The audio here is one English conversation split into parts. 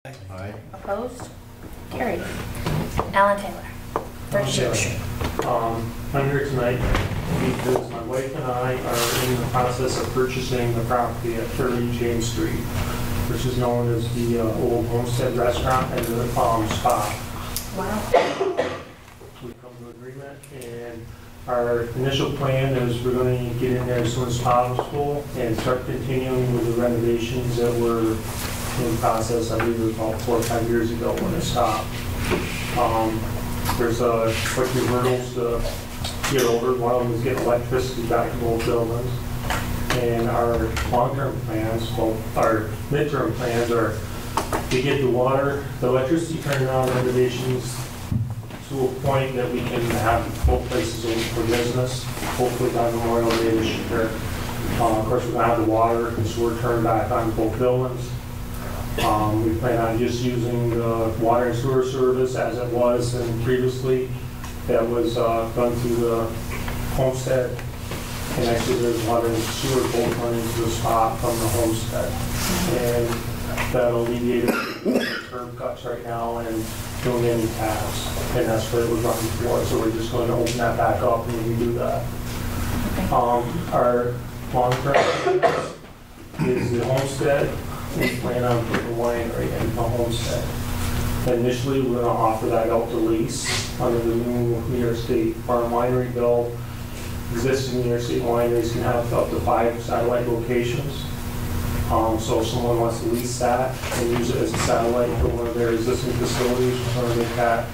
Aye. Opposed? Carried. Alan Taylor, 36th Street. I'm here tonight because my wife and I are in the process of purchasing the property at 30 James Street, which is known as the old Homestead restaurant and the spa. Wow. We've come to agreement, and our initial plan is we're going to get in there as soon as possible and start continuing with the renovations that were in process. I believe it was about 4 or 5 years ago when it stopped. There's quite a few hurdles to get over. One of them is getting electricity back to both buildings. And our long-term plans, well, our midterm plans are to get the water, the electricity turned on, renovations to a point that we can have both places open for business, hopefully by Memorial Day this year. Of course, we're going to have the water and sewer turned back on both buildings. We plan on just using the water and sewer service as it was and previously. That was done through the Homestead. And actually there's water and sewer both running to the spot from the Homestead. And that'll alleviate the curb cuts right now and doing any tabs. And that's what it was running for. So we're just going to open that back up and we do that. Okay. Our long-term is the Homestead. We plan on putting a winery in the Homestead. Initially, we're going to offer that out to lease under the new New York State Farm Winery Bill. Existing New York State wineries can have up to 5 satellite locations. So if someone wants to lease that and use it as a satellite for one of their existing facilities, we're going to get that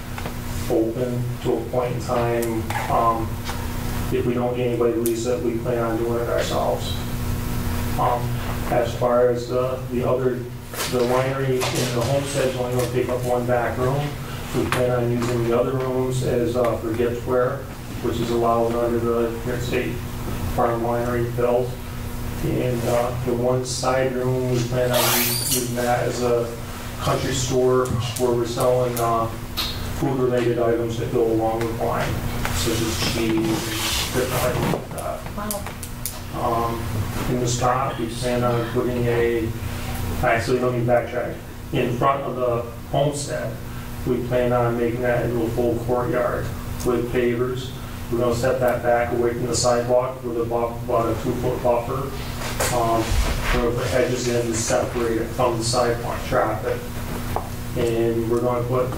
open to a point in time. If we don't get anybody to lease it, we plan on doing it ourselves. As far as the winery in the Homestead is only going to take up 1 back room. We plan on using the other rooms as for giftware, which is allowed under the New York State Farm Winery Bill. And the 1 side room, we plan on using that as a country store where we're selling food-related items that go along with wine, such as cheese and different items like that. Wow. In the spot, we plan on putting actually let me backtrack. In front of the Homestead, we plan on making that into a full courtyard with pavers. We're going to set that back away from the sidewalk with about a 2-foot buffer. We're going to put hedges in to separate it from the sidewalk traffic. And we're going to put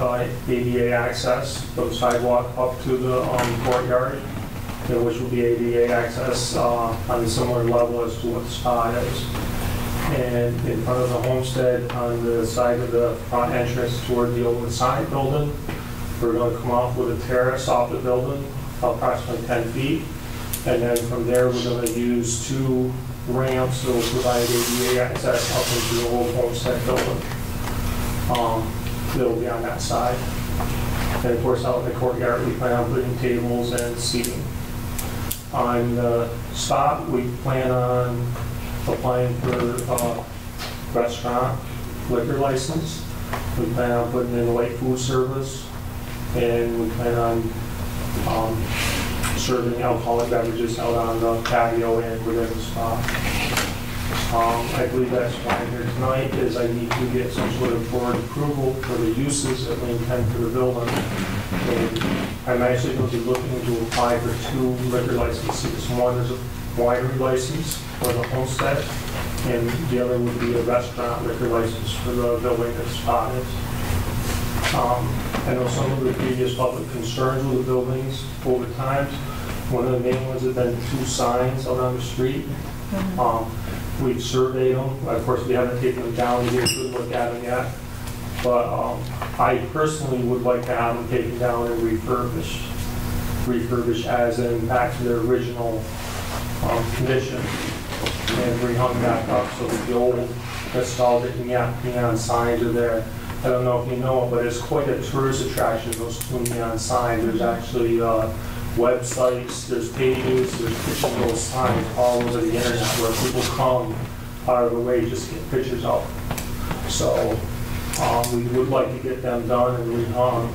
ADA access from the sidewalk up to the courtyard, which will be ADA access on a similar level as to what the spot is. And in front of the Homestead, on the side of the front entrance toward the old side building, we're going to come off with a terrace off the building, approximately 10 feet. And then from there, we're going to use 2 ramps that will provide ADA access up into the old Homestead building. That will be on that side. And of course, out in the courtyard, we plan on putting tables and seating. On the spot, we plan on applying for restaurant liquor license. We plan on putting in light food service, and we plan on serving alcoholic beverages out on the patio and within the spot. I believe that's why I'm here tonight, is I need to get some sort of board approval for the uses that we intend for the building. And I'm actually going to be looking to apply for 2 liquor licenses. One is a winery license for the Homestead, and the other would be a restaurant liquor license for the building that the spot is. I know some of the previous public concerns with the buildings over time. One of the main ones has been 2 signs out on the street. We've surveyed them. Of course, we haven't taken them down to get a good look at them yet. But I personally would like to have them taken down and refurbished. Refurbished as in back to their original condition and rehung back up so that the old nostalgic neon signs are there. I don't know if you know it, but it's quite a tourist attraction, those 2 neon signs. There's actually websites, there's pages, there's pictures of those signs all over the internet where people come out of the way just to get pictures of. So we would like to get them done and rehung.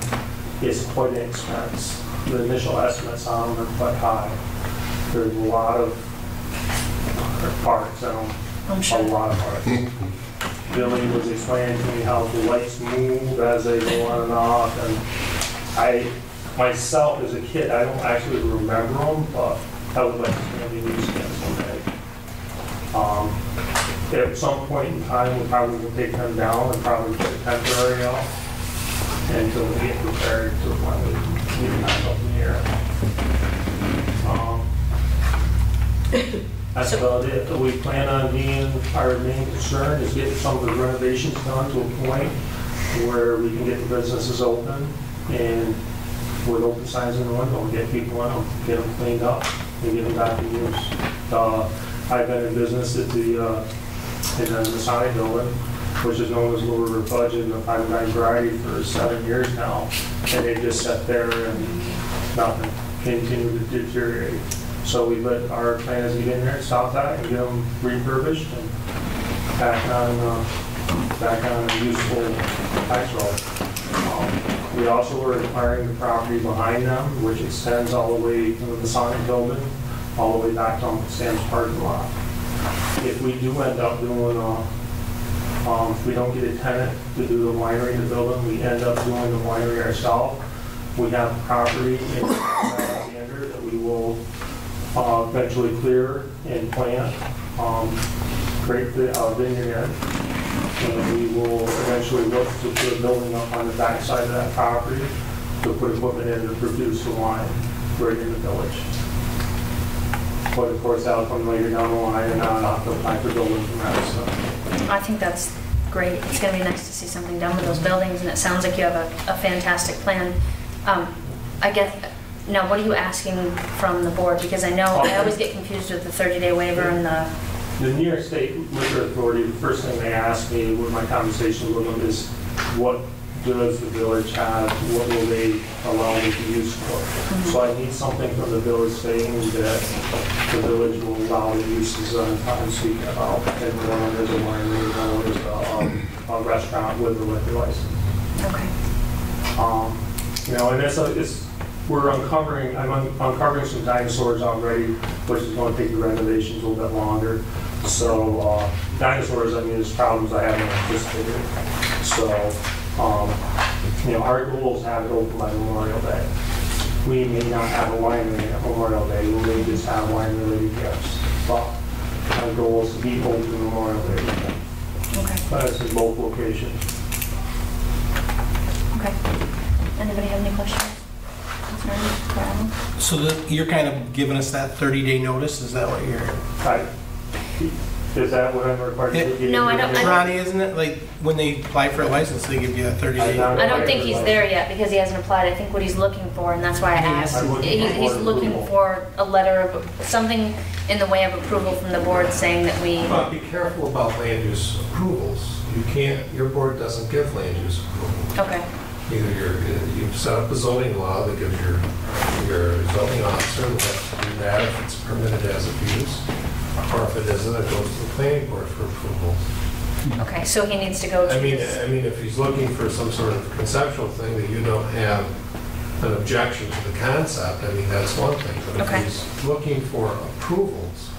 It's quite an expense. The initial estimates on them are quite high. There's a lot of parts in them. I'm sure. A lot of parts. Billy was explaining to me how the lights move as they go on and off, and myself as a kid, I don't actually remember them, but I would like to maybe use them someday. At some point in time, we probably will take them down and probably put a temporary off until we get prepared to finally leave them up in the air. That's about it. We plan on being, our main concern is getting some of the renovations done to a point where we can get the businesses open and with open signs in the window, get people in them, get them cleaned up, and get them back to use. I've been in business at the Masonic building, which is known as Lower Budget and the 5-9 Variety for 7 years now, and they just sat there and nothing, continue to deteriorate. So we let our plans get in there, stop that, and get them refurbished and back on a useful tax roll. We also are acquiring the property behind them, which extends all the way to the Masonic building, all the way back to Uncle Sam's parking lot. If we do end up doing, if we don't get a tenant to do the winery in the building, we end up doing the winery ourselves. We have property in Alexander that we will eventually clear and plant, create the vineyard in. And we will eventually look to put a building up on the back side of that property to put equipment in to produce the wine right in the village. But of course, that'll come later down the line, and I'll have to apply for building from that stuff. I think that's great. It's going to be nice to see something done with those buildings, and it sounds like you have a fantastic plan. I guess, now what are you asking from the board? Because I know I always get confused with the 30-day waiver and the... The New York State Liquor Authority, the first thing they asked me with my conversation with them is, what does the village have? What will they allow me to use for? So I need something from the village saying that the village will allow the uses on time speak about. And one is a winery, one is a restaurant with a liquor license. Okay. You know, and we're uncovering, I'm uncovering some dinosaurs already, which is going to take the renovations a little bit longer. So dinosaurs, I mean, there's problems I haven't anticipated. So, you know, our goal is to have it open by Memorial Day. We may not have a winery at Memorial Day, we may just have wine-related gifts. But our goal is to be open Memorial Day weekend. Okay. But it's in both locations. Okay. Anybody have any questions? So you're kind of giving us that 30-day notice, is that what you're... Right. Is that what I'm required to do? No, I don't- Ronnie, isn't it like when they apply for a license, they give you a 30-day? I don't think he's there yet because he hasn't applied. I think what he's looking for, and that's why I asked, he's looking for a letter of, something in the way of approval from the board saying that we... But be careful about land use approvals. You can't, your board doesn't give land use approval. Okay. Either you've set up a zoning law that gives your zoning officer the right to do that if it's permitted as a use, or if it isn't, it goes to the planning board for approval. Okay, so he needs to go to... I mean, if he's looking for some sort of conceptual thing that you don't have an objection to the concept, I mean, that's one thing. But Okay. if he's looking for approvals,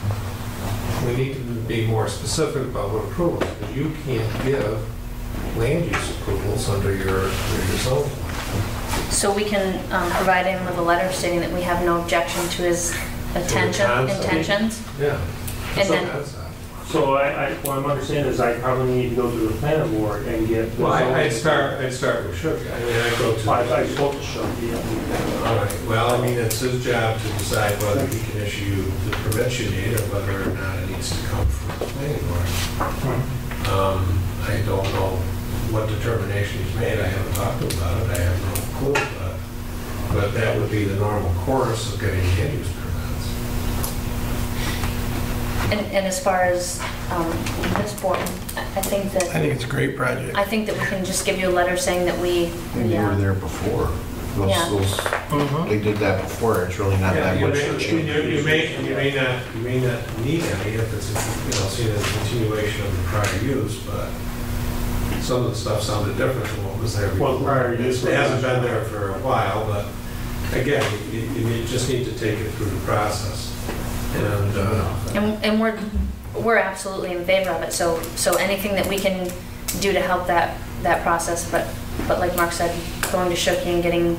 we need to be more specific about what approvals, because you can't give land use approvals under your zoning. So we can provide him with a letter stating that we have no objection to his intentions? Yeah. And then- So what I'm understanding is I probably need to go to the planning board and get... Well, I'd start with Shook. I mean, I go to... I spoke to Shook, yeah. All right, well, I mean, it's his job to decide whether he can issue the permits you need or whether or not it needs to come from the planning board. I don't know what determination he's made. I haven't talked to him about it. I have no clue, but that would be the normal course of getting land use permits. And as far as this board, I think that... I think it's a great project. I think that we can just give you a letter saying that we... And you were there before. Yeah. They did that before. It's really not that much to change. You may not need any if it's seen as a continuation of the prior use, but some of the stuff sounded different from what was there before. Well, prior use It hasn't been there for a while, but again, you just need to take it through the process. And And we're absolutely in favor of it, so anything that we can do to help that process, but like Mark said, going to Shoki and getting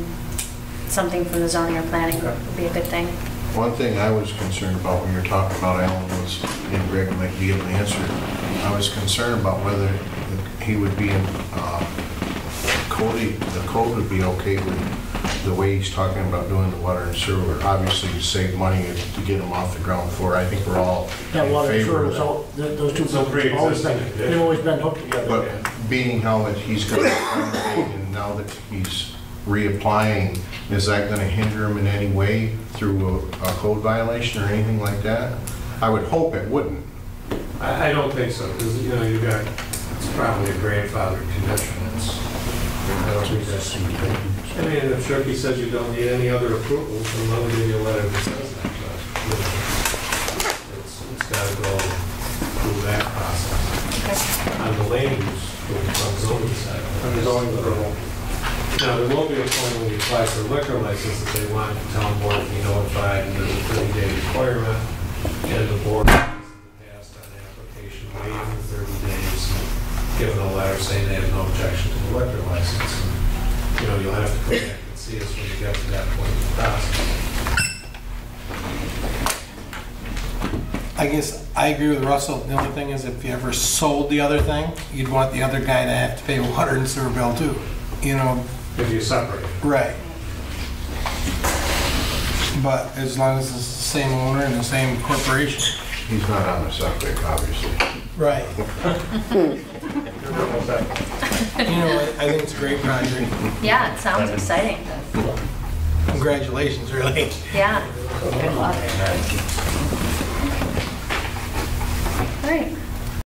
something from the zoning or planning would be a good thing. One thing I was concerned about when you were talking about Alan was, and Greg might be able to answer, I was concerned about whether he would be in, the code would be okay with the way he's talking about doing the water and sewer. Obviously, you save money to get them off the ground floor. I think we're all That in water and favor sewer, of that. so those two So buildings have always been, pre-existing, yeah. they've always been hooked together. But being how that he's going to renovate and now that he's reapplying, is that going to hinder him in any way through a code violation or anything like that? I would hope it wouldn't. I don't think so, because, you know, you got, it's probably a grandfathered condition. I don't think that's, I mean, if Shoki says you don't need any other approvals, then let me give you a letter that says that, but, you know, it's got to go through that process. On the land use, on the zoning side. On the zoning approval. Now, there will be a point when you apply for a liquor license that they want the town board to be notified, and there's a 30-day requirement, and the board has passed on the application waiving the 30 days, and given a letter saying they have no objection to the liquor license. And, you know, you'll have to come back and see us when you get to that point in the process. I guess I agree with Russell. The only thing is if you ever sold the other thing, you'd want the other guy to have to pay a water and sewer bill too. You know, If you separate. right. But as long as it's the same owner and the same corporation. He's not on the subject, obviously. Right. You know, I think it's a great project. Yeah, it sounds exciting. Congratulations, really. Yeah, good luck. All right,